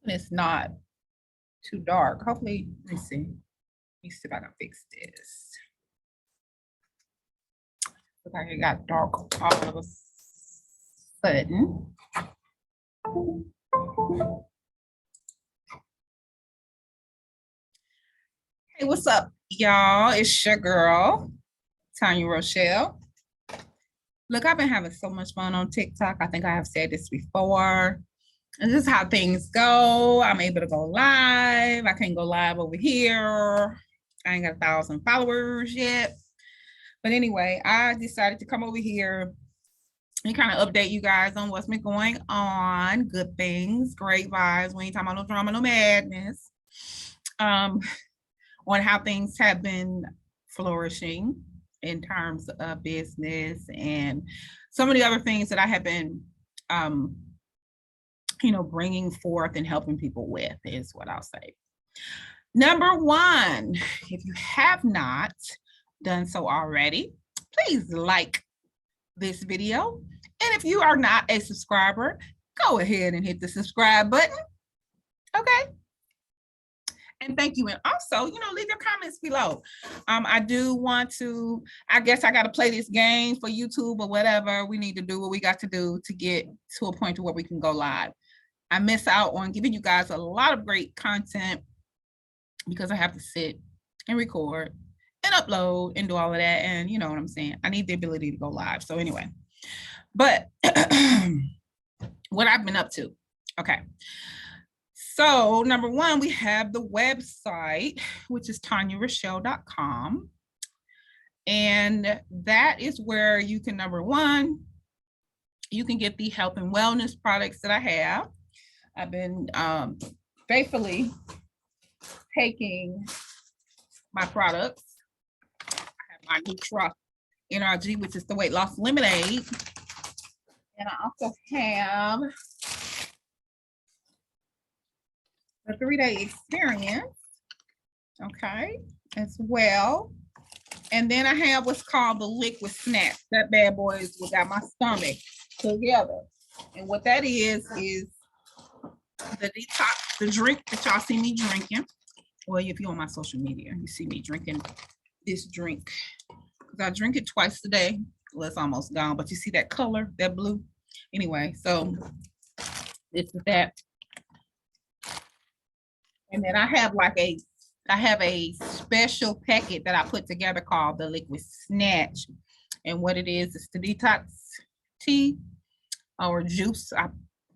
it's not too dark. Hopefully, let me see. Let me see if I can fix this. Look like it got dark all of a sudden. Hey, what's up, y'all? It's your girl, Tanya Rochelle. Look, I've been having so much fun on TikTok. I think I have said this before. And this is how things go. I'm able to go live. I can't go live over here. I ain't got 1,000 followers yet. But anyway, I decided to come over here and kind of update you guys on what's been going on. Good things, great vibes. We ain't talking about no drama, no madness. On how things have been flourishing in terms of business and some of the other things that I have been, bringing forth and helping people with is what I'll say. Number one, if you have not done so already, please like this video. And if you are not a subscriber, go ahead and hit the subscribe button. Okay. And thank you. And also, leave your comments below. I do want to, I guess I got to play this game for YouTube or whatever. We need to do what we got to do to get to a point to where we can go live. I miss out on giving you guys a lot of great content because I have to sit and record and upload and do all of that. And you know what I'm saying? I need the ability to go live. So anyway, but what I've been up to. Okay. So number one, we have the website, which is tanyarochelle.com. And that is where you can, number one, you can get the health and wellness products that I have. I've been faithfully taking my products. I have my Nutra NRG, which is the weight loss lemonade. And I also have the 3-day experience, okay, as well. And then I have what's called the liquid snacks. That bad boy is what got my stomach together. And what that is the detox, the drink that y'all see me drinking. Well, if you're on my social media, you see me drinking this drink. Because I drink it twice a day. Well, it's almost gone, but you see that color, that blue? Anyway, so this is that. And then I have a special packet that I put together called the Liquid Snatch. And what it is the detox tea or juice. I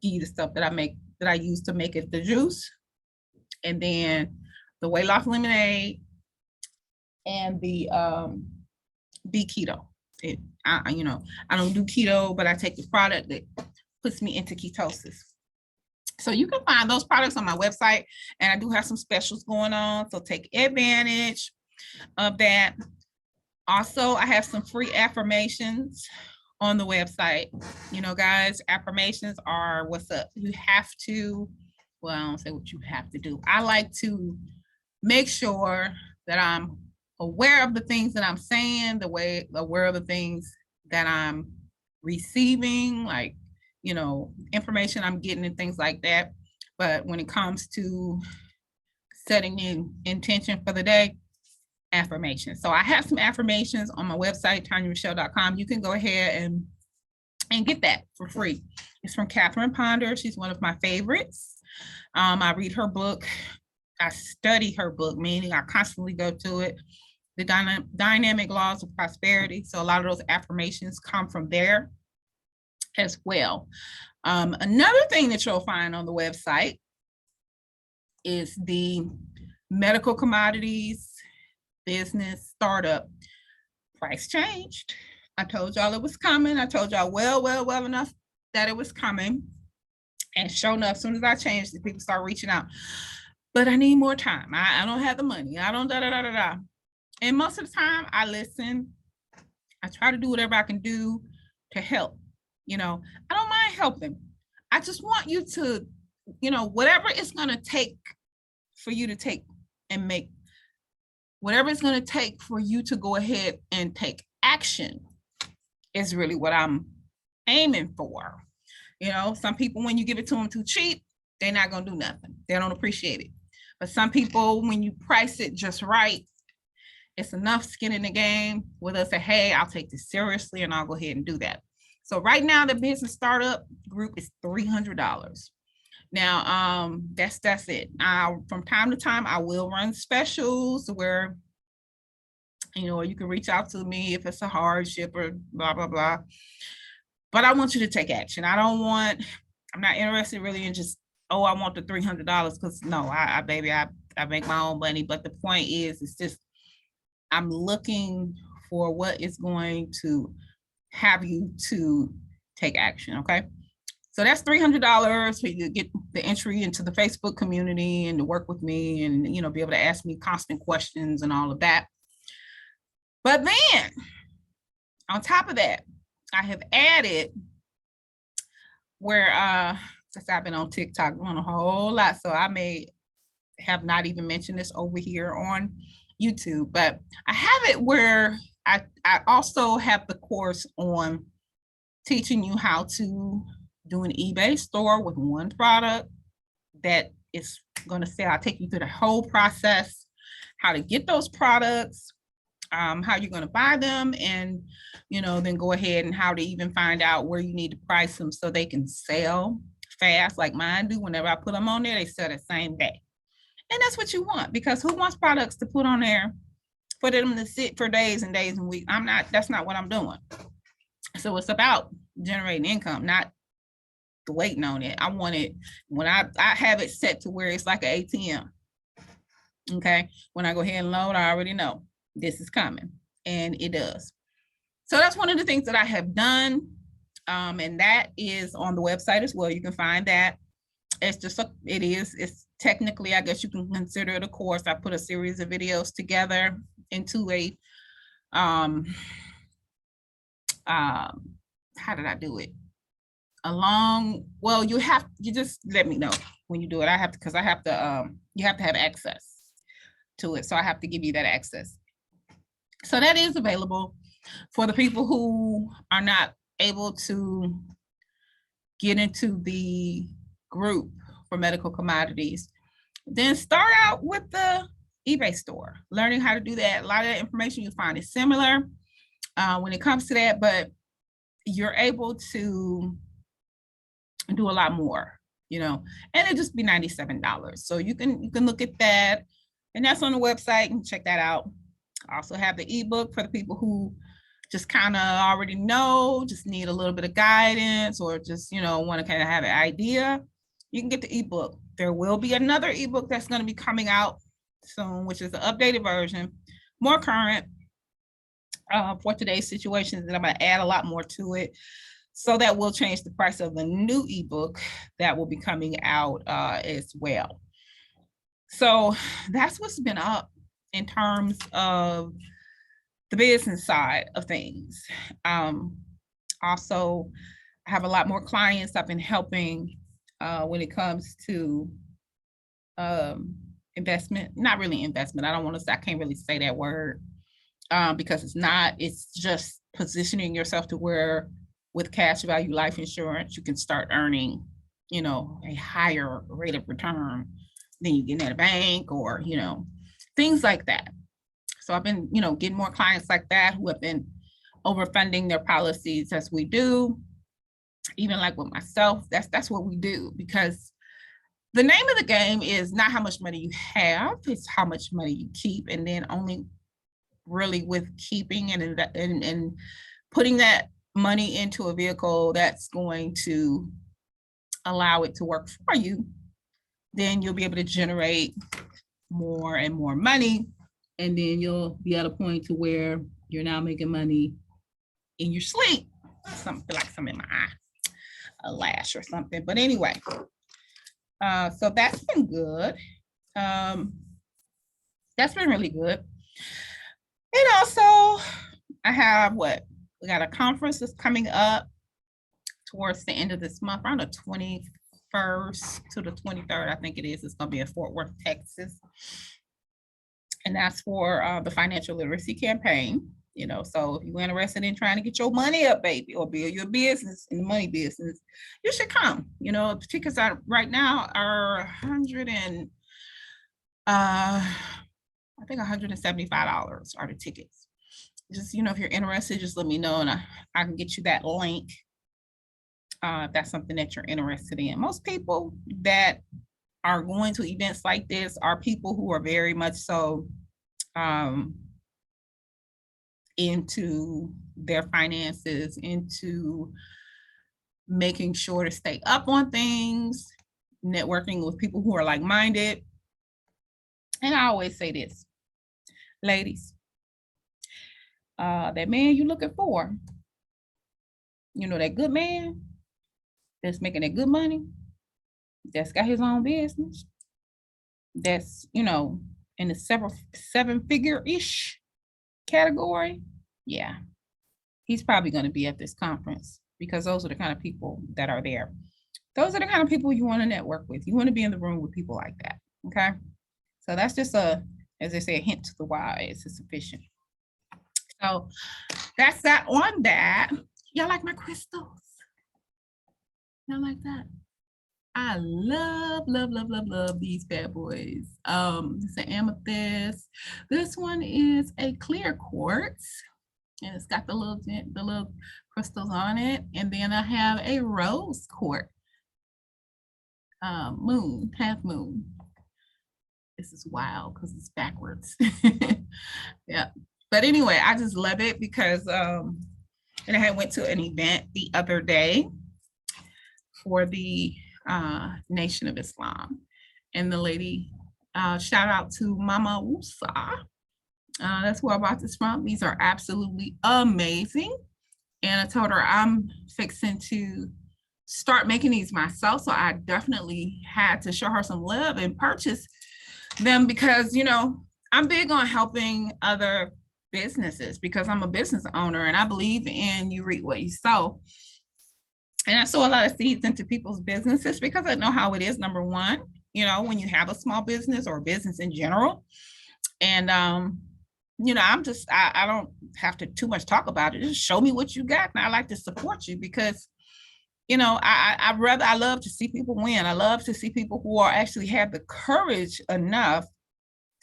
give you the stuff that I use to make it the juice. And then the weight loss lemonade and the be keto. I don't do keto, but I take the product that puts me into ketosis. So you can find those products on my website, and I do have some specials going on, so take advantage of that. Also, I have some free affirmations on the website. Guys, affirmations are what's up. You have to, well, I don't say what you have to do. I like to make sure that I'm aware of the things that I'm saying, aware of the things that I'm receiving, like, information I'm getting and things like that. But when it comes to setting in intention for the day, affirmations. So I have some affirmations on my website, tanyarochelle.com. You can go ahead and get that for free. It's from Catherine Ponder. She's one of my favorites. I read her book. I study her book, meaning I constantly go to it. The Dynamic Laws of Prosperity. So a lot of those affirmations come from there as well. Another thing that you'll find on the website is the medical commodities business startup. Price changed. I told y'all it was coming. I told y'all well enough that it was coming. And sure enough, as soon as I changed it, people start reaching out. But I need more time. I don't have the money. I don't da-da-da-da-da. And most of the time I listen. I try to do whatever I can do to help. I don't mind helping. I just want you to, whatever it's going to take for you to take and make, whatever it's going to take for you to go ahead and take action is really what I'm aiming for. Some people, when you give it to them too cheap, they're not gonna do nothing. They don't appreciate it. But some people, when you price it just right, it's enough skin in the game with us say, hey, I'll take this seriously and I'll go ahead and do that. So right now the business startup group is $300. Now, that's it. From time to time, I will run specials where, you know, you can reach out to me if it's a hardship or blah, blah, blah. But I want you to take action. I'm not interested really in just, oh, I want the $300, because no, I make my own money. But the point is, it's just, I'm looking for what is going to have you to take action, okay? So that's $300 for you to get the entry into the Facebook community and to work with me and, you know, be able to ask me constant questions and all of that. But then on top of that, I have added where, since I've been on TikTok doing a whole lot, so I may have not even mentioned this over here on YouTube, but I have it where I also have the course on teaching you how to do an eBay store with one product that is going to sell. I'll take you through the whole process, how to get those products, how you're going to buy them, and, you know, then go ahead and how to even find out where you need to price them so they can sell fast like mine do. Whenever I put them on there, they sell the same day. And that's what you want, because who wants products to put on there for them to sit for days and days and weeks? That's not what I'm doing. So it's about generating income, not waiting on it. I want it when I have it set to where it's like an ATM. Okay. When I go ahead and load, I already know this is coming, and it does. So that's one of the things that I have done. And that is on the website as well. You can find that. It's just, it's technically, I guess you can consider it a course. I put a series of videos together into a, how did I do it? Well, you just let me know when you do it. You have to have access to it. So I have to give you that access. So that is available for the people who are not able to get into the group for medical commodities. Then start out with the eBay store, learning how to do that. A lot of that information you find is similar when it comes to that, but you're able to do a lot more, you know, and it just be $97. So you can look at that, and that's on the website. You can check that out. I also have the ebook for the people who just kind of already know, just need a little bit of guidance, or just, you know, want to kind of have an idea. You can get the ebook. There will be another ebook that's going to be coming out soon, which is the updated version, more current for today's situations, and I'm going to add a lot more to it. So that will change the price of the new ebook that will be coming out as well. So that's what's been up in terms of the business side of things. Also, I have a lot more clients I've been helping when it comes to investment. Not really investment. I can't really say that word because it's not. It's just positioning yourself to where with cash value life insurance, you can start earning, you know, a higher rate of return than you get at a bank, or, you know, things like that. So I've been, you know, getting more clients like that who have been overfunding their policies, as we do. Even like with myself, that's what we do, because the name of the game is not how much money you have, it's how much money you keep. And then only really with keeping and putting that money into a vehicle that's going to allow it to work for you, then you'll be able to generate more and more money. And then you'll be at a point to where you're now making money in your sleep. Something like something in my eye, a lash or something. But anyway, so that's been good. That's been really good. And also, I have we got a conference that's coming up towards the end of this month, around the 21st to the 23rd, I think it is. It's going to be in Fort Worth, Texas. And that's for the financial literacy campaign. You know, so if you're interested in trying to get your money up, baby, or build your business in the money business, you should come. You know, the tickets are right now are 100 and I think $175 are the tickets. Just, you know, if you're interested, just let me know and I can get you that link. If that's something that you're interested in. Most people that are going to events like this are people who are very much so into their finances, into making sure to stay up on things, networking with people who are like-minded. And I always say this, ladies, that man you're looking for, you know, that good man that's making that good money, that's got his own business, that's, you know, in the seven-figure-ish category, yeah, he's probably going to be at this conference because those are the kind of people that are there. Those are the kind of people you want to network with. You want to be in the room with people like that. Okay. So that's just as they say, a hint to the wise is sufficient. So that's that on that. Y'all like my crystals? Y'all like that? I love these bad boys. It's an amethyst. This one is a clear quartz, and it's got the little crystals on it. And then I have a rose quartz, moon, half moon. This is wild because it's backwards. Yeah, but anyway, I just love it because and I had went to an event the other day for the Nation of Islam, and the lady, shout out to Mama Wusa. That's where I bought this from. These are absolutely amazing. And I told her I'm fixing to start making these myself. So I definitely had to show her some love and purchase them because, you know, I'm big on helping other businesses because I'm a business owner and I believe in you reap what you sow. And I sow a lot of seeds into people's businesses because I know how it is, number one, you know, when you have a small business or a business in general. And, you know, I don't have to too much talk about it. Just show me what you got. And I like to support you because, you know, I love to see people win. I love to see people who are actually have the courage enough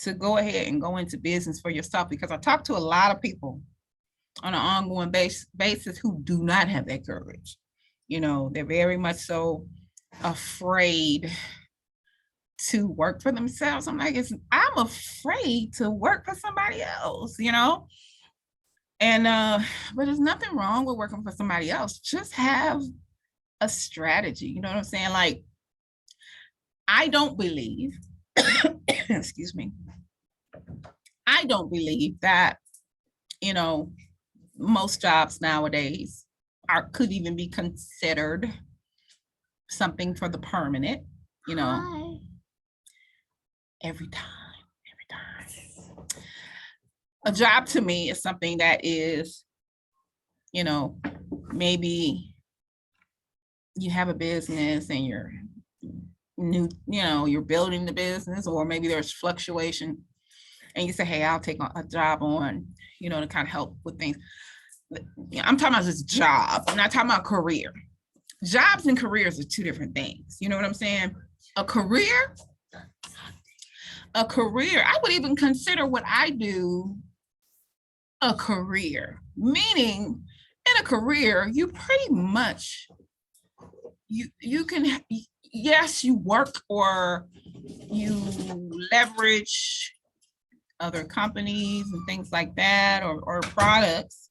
to go ahead and go into business for yourself, because I talk to a lot of people on an ongoing basis who do not have that courage. You know, they're very much so afraid to work for themselves. I'm like, I'm afraid to work for somebody else, you know? And, but there's nothing wrong with working for somebody else. Just have a strategy. You know what I'm saying? Like, I don't believe, excuse me, I don't believe that, you know, most jobs nowadays could even be considered something for the permanent, you know. Hi. Every time. A job to me is something that is, you know, maybe you have a business and you're new, you know, you're building the business, or maybe there's fluctuation and you say, hey, I'll take a job on, you know, to kind of help with things. I'm talking about this job. I'm not talking about career. Jobs and careers are two different things. You know what I'm saying? A career, I would even consider what I do a career, meaning in a career, you pretty much, you can, yes, you work or you leverage other companies and things like that, or products,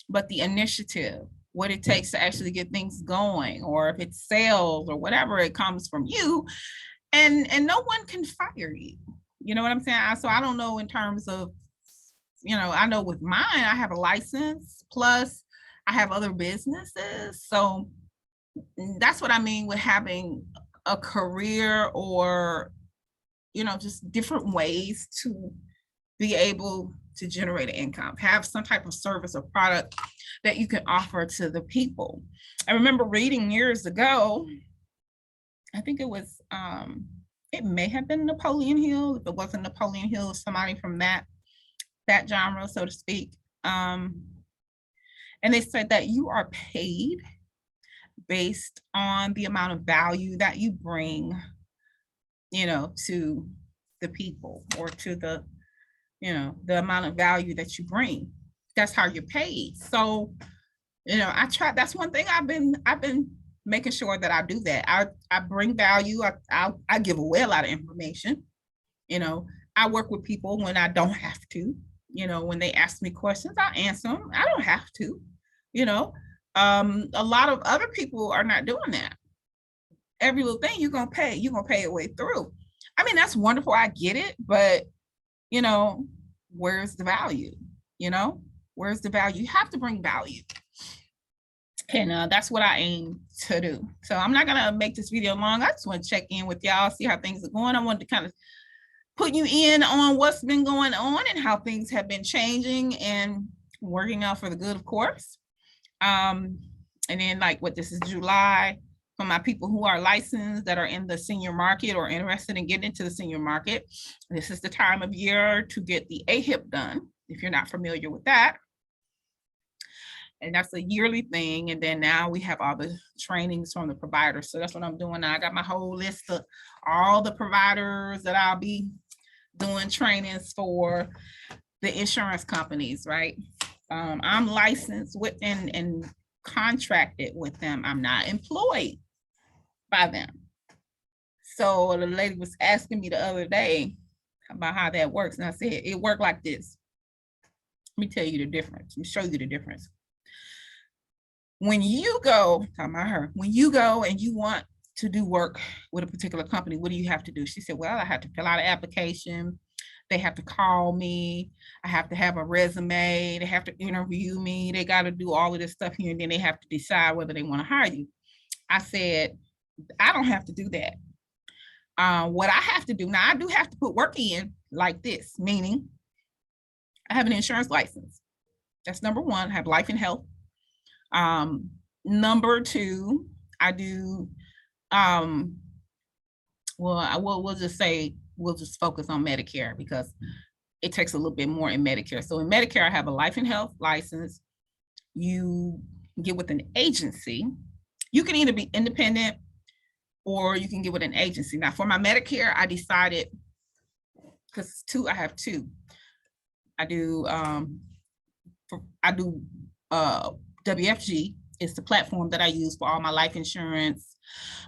but the initiative, what it takes to actually get things going, or if it's sales or whatever, it comes from you, and no one can fire you. You know what I'm saying? So I don't know in terms of, you know, I know with mine, I have a license, plus I have other businesses. So that's what I mean with having a career, or, you know, just different ways to be able to generate an income, have some type of service or product that you can offer to the people. I remember reading years ago, I think it was, it may have been Napoleon Hill. If it wasn't Napoleon Hill, somebody from that genre, so to speak. And they said that you are paid based on the amount of value that you bring, to the people, or to the, the amount of value that you bring. That's how you're paid. So, that's one thing I've been making sure that I do that. I bring value. I give away a lot of information. I work with people when I don't have to. When they ask me questions, I answer them. I don't have to. A lot of other people are not doing that. Every little thing you're gonna pay your way through. I mean, that's wonderful. I get it, but where's the value? Where's the value? You have to bring value. And that's what I aim to do. So I'm not gonna make this video long. I just want to check in with y'all, see how things are going. I wanted to kind of put you in on what's been going on and how things have been changing and working out for the good, of course. And then this is July. For my people who are licensed, that are in the senior market or interested in getting into the senior market, this is the time of year to get the AHIP done, if you're not familiar with that. And that's a yearly thing. And then now we have all the trainings from the providers. So that's what I'm doing now. I got my whole list of all the providers that I'll be doing trainings for, the insurance companies, right? I'm licensed with and contracted with them. I'm not employed by them. So the lady was asking me the other day about how that works. And I said, it worked like this. Let me tell you the difference. Let me show you the difference. When you go, talking about her, when you go and you want to do work with a particular company, what do you have to do? She said, well, I have to fill out an application. They have to call me. I have to have a resume. They have to interview me. They got to do all of this stuff here. And then they have to decide whether they want to hire you. I said, I don't have to do that. What I have to do, now I do have to put work in like this, meaning I have an insurance license. That's number one. I have life and health. Number two, I do, we'll just say, we'll just focus on Medicare because it takes a little bit more in Medicare. So in Medicare, I have a life and health license. You get with an agency. You can either be independent or you can get with an agency. Now for my Medicare, I decided, because I have two. I do WFG is the platform that I use for all my life insurance,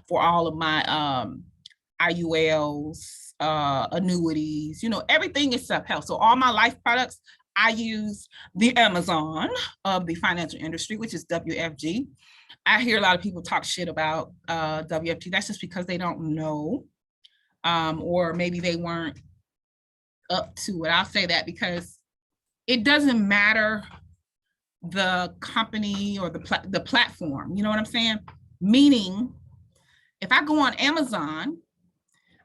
for all of my IULs, annuities, everything except health. So all my life products, I use the Amazon of the financial industry, which is WFG. I hear a lot of people talk shit about WFG. That's just because they don't know, or maybe they weren't up to it. I'll say that because it doesn't matter the company or the platform, you know what I'm saying? Meaning, if I go on Amazon,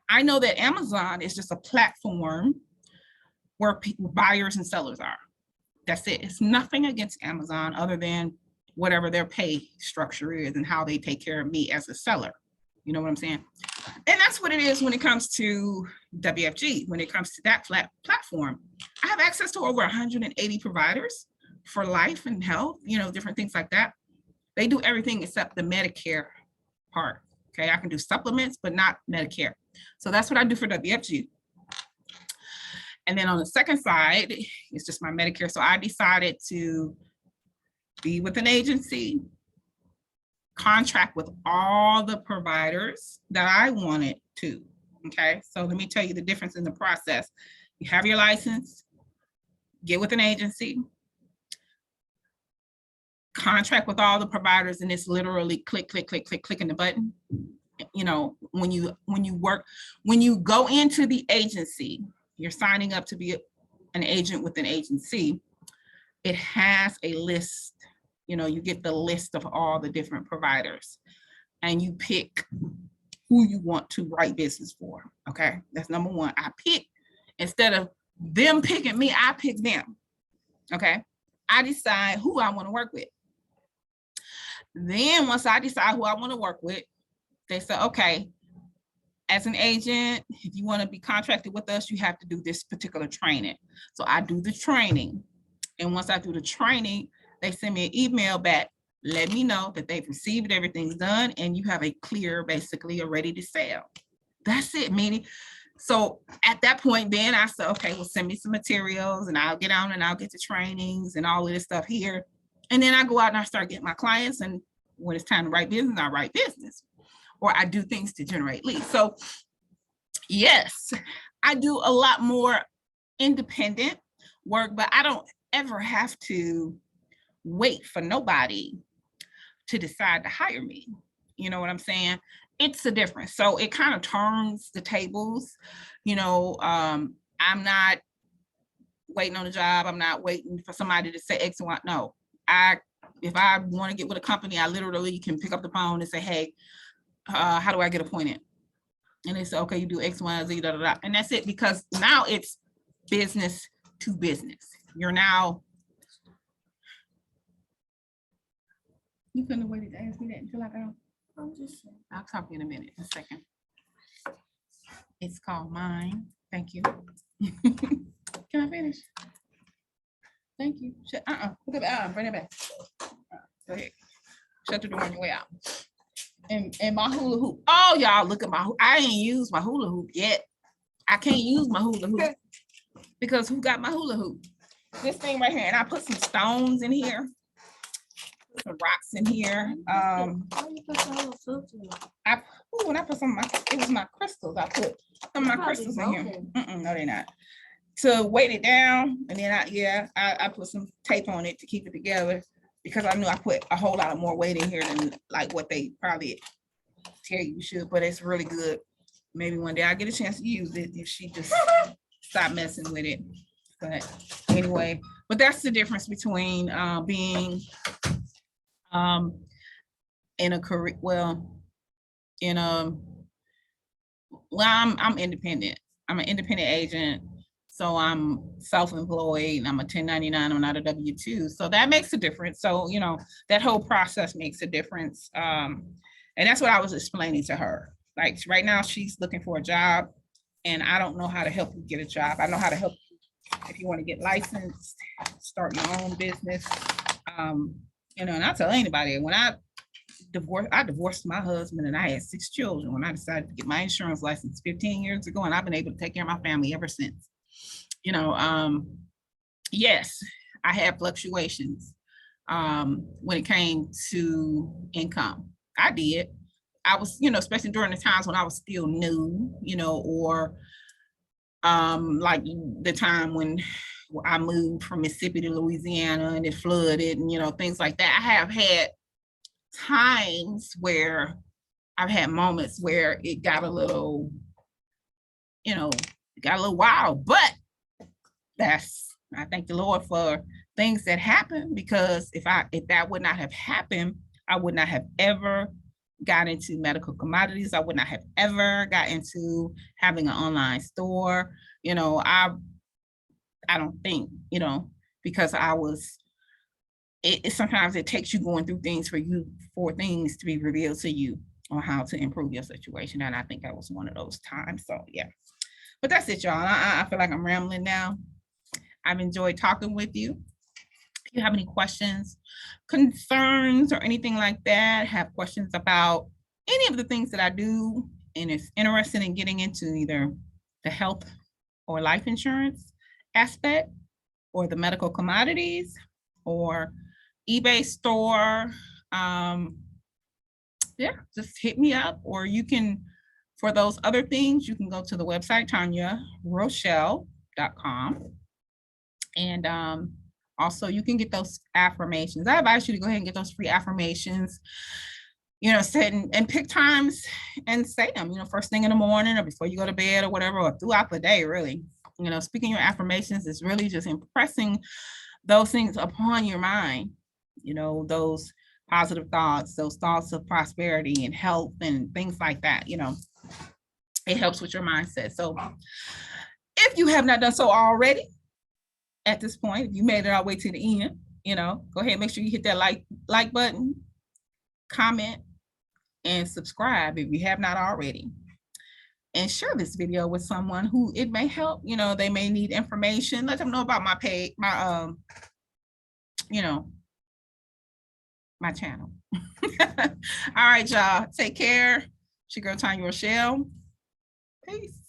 I know that Amazon is just a platform where buyers and sellers are. That's it. It's nothing against Amazon other than whatever their pay structure is and how they take care of me as a seller. You know what I'm saying? And that's what it is when it comes to WFG. When it comes to that platform, I have access to over 180 providers for life and health, different things like that. They do everything except the Medicare part. Okay, I can do supplements, but not Medicare. So that's what I do for WFG. And then on the second side, it's just my Medicare. So I decided to be with an agency, contract with all the providers that I wanted to. Okay, so let me tell you the difference in the process. You have your license, get with an agency, contract with all the providers, and it's literally clicking the button. When you go into the agency, you're signing up to be an agent with an agency. It has a list, you get the list of all the different providers and you pick who you want to write business for. Okay, that's number one. I pick, instead of them picking me, I pick them. Okay, I decide who I want to work with. Then once I decide who I want to work with, they say, okay, as an agent, if you want to be contracted with us, you have to do this particular training. So I do the training. And once I do the training, they send me an email back, let me know that they've received, everything's done, and you have a clear, basically, a ready to sell. That's it, meaning. So at that point, then I said, okay, well, send me some materials and I'll get on and I'll get the trainings and all of this stuff here. And then I go out and I start getting my clients. And when it's time to write business, I write business, or I do things to generate leads. So yes, I do a lot more independent work, but I don't ever have to wait for nobody to decide to hire me. You know what I'm saying? It's a difference. So it kind of turns the tables. I'm not waiting on a job. I'm not waiting for somebody to say X and Y. No, if I want to get with a company, I literally can pick up the phone and say, hey, how do I get appointed? And they say, okay, you do X, Y, Z, da, da, da. And that's it, because now it's business to business. You're now. You couldn't have waited to ask me that until I got on. I'll talk to you in a minute, a second. It's called mine. Thank you. Can I finish? Thank you. Bring it back. Go ahead. Shut the door on your way out. And my hula hoop. Oh, y'all, look at I ain't used my hula hoop yet. I can't use my hula hoop because who got my hula hoop? This thing right here. And I put some stones in here. Some rocks in here. When I put some of it was my crystals. I put some of my crystals in here. No, they're not. To weight it down, and then I put some tape on it to keep it together, because I knew I put a whole lot of more weight in here than like what they probably tell you should. But it's really good. Maybe one day I'll get a chance to use it if she just stop messing with it. But anyway, but that's the difference between being in a career, I'm independent. I'm an independent agent. So I'm self-employed and I'm a 1099, I'm not a W-2. So that makes a difference. So, that whole process makes a difference. And that's what I was explaining to her. Like right now she's looking for a job and I don't know how to help you get a job. I know how to help you if you want to get licensed, start your own business. And I tell anybody, when I divorced my husband and I had 6 children when I decided to get my insurance license 15 years ago, and I've been able to take care of my family ever since. Yes, I had fluctuations when it came to income. I did. I was, especially during the times when I was still new, or like the time when I moved from Mississippi to Louisiana and it flooded and, things like that. I have had times where I've had moments where it got a little, wild, but I thank the Lord for things that happened, because if that would not have happened, I would not have ever got into medical commodities. I would not have ever got into having an online store. I don't think, because sometimes it takes you going through things for things to be revealed to you on how to improve your situation. And I think that was one of those times. So yeah, but that's it, y'all. I feel like I'm rambling now. I've enjoyed talking with you. If you have any questions, concerns, or anything like that, have questions about any of the things that I do, and is interested in getting into either the health or life insurance aspect, or the medical commodities, or eBay store, just hit me up. Or you can, for those other things, you can go to the website, TanyaRochelle.com. And also you can get those affirmations. I advise you to go ahead and get those free affirmations, sit and pick times and say them, first thing in the morning or before you go to bed or whatever, or throughout the day, really. Speaking your affirmations is really just impressing those things upon your mind, those positive thoughts, those thoughts of prosperity and health and things like that. It helps with your mindset. So if you have not done so already, at this point, if you made it all the way to the end, go ahead and make sure you hit that like button, comment, and subscribe if you have not already. And share this video with someone who it may help. They may need information. Let them know about my page, my you know, my channel. All right, y'all. Take care. It's your girl, Tanya Rochelle. Peace.